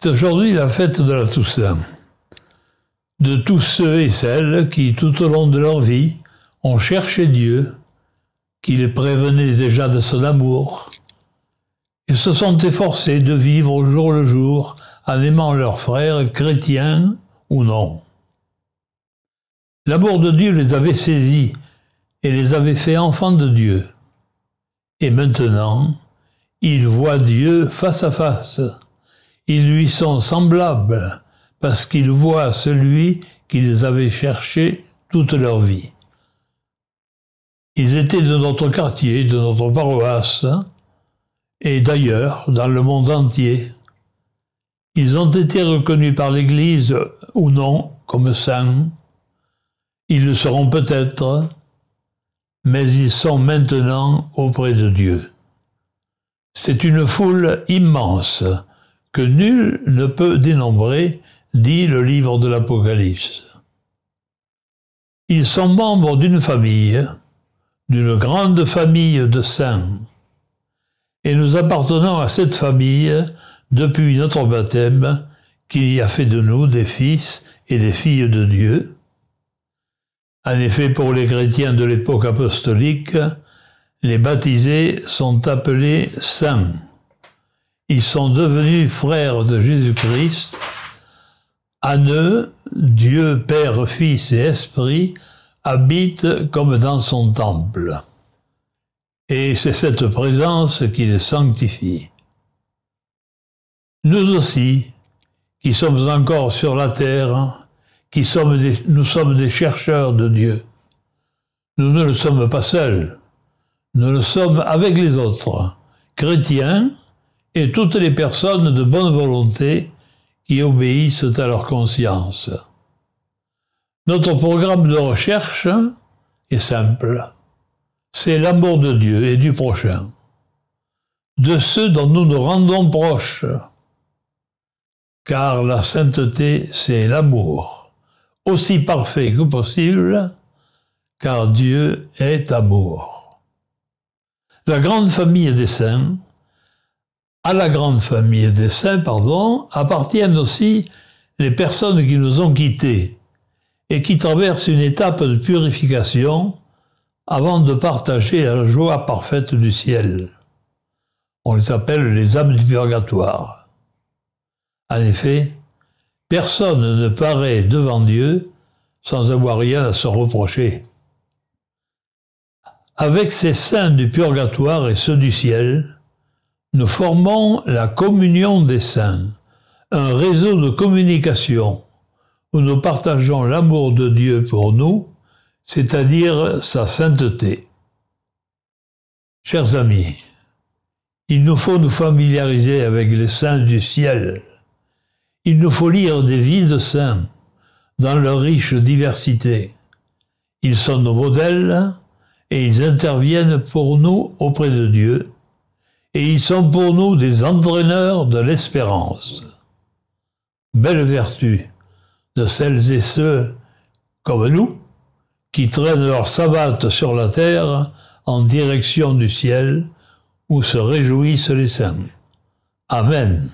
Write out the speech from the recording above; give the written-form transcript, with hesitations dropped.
C'est aujourd'hui la fête de la Toussaint, de tous ceux et celles qui, tout au long de leur vie, ont cherché Dieu, qui les prévenait déjà de son amour, et se sont efforcés de vivre au jour le jour en aimant leurs frères, chrétiens ou non. L'amour de Dieu les avait saisis et les avait fait enfants de Dieu. Et maintenant, ils voient Dieu face à face. Ils lui sont semblables parce qu'ils voient celui qu'ils avaient cherché toute leur vie. Ils étaient de notre quartier, de notre paroisse, et d'ailleurs dans le monde entier. Ils ont été reconnus par l'Église ou non comme saints. Ils le seront peut-être, mais ils sont maintenant auprès de Dieu. C'est une foule immense que nul ne peut dénombrer, dit le livre de l'Apocalypse. Ils sont membres d'une famille, d'une grande famille de saints, et nous appartenons à cette famille depuis notre baptême qui a fait de nous des fils et des filles de Dieu. En effet, pour les chrétiens de l'époque apostolique, les baptisés sont appelés saints. Ils sont devenus frères de Jésus-Christ. En eux, Dieu, Père, Fils et Esprit habite comme dans son temple. Et c'est cette présence qui les sanctifie. Nous aussi, qui sommes encore sur la terre, nous sommes des chercheurs de Dieu. Nous ne le sommes pas seuls. Nous le sommes avec les autres, chrétiens et toutes les personnes de bonne volonté qui obéissent à leur conscience. Notre programme de recherche est simple. C'est l'amour de Dieu et du prochain, de ceux dont nous nous rendons proches. Car la sainteté, c'est l'amour, aussi parfait que possible, car Dieu est amour. À la grande famille des saints, appartiennent aussi les personnes qui nous ont quittés et qui traversent une étape de purification avant de partager la joie parfaite du ciel. On les appelle les âmes du purgatoire. En effet, personne ne paraît devant Dieu sans avoir rien à se reprocher. Avec ces saints du purgatoire et ceux du ciel, nous formons la communion des saints, un réseau de communication où nous partageons l'amour de Dieu pour nous, c'est-à-dire sa sainteté. Chers amis, il nous faut nous familiariser avec les saints du ciel. Il nous faut lire des vies de saints dans leur riche diversité. Ils sont nos modèles et ils interviennent pour nous auprès de Dieu, et ils sont pour nous des entraîneurs de l'espérance. Belle vertu de celles et ceux, comme nous, qui traînent leur savate sur la terre en direction du ciel, où se réjouissent les saints. Amen.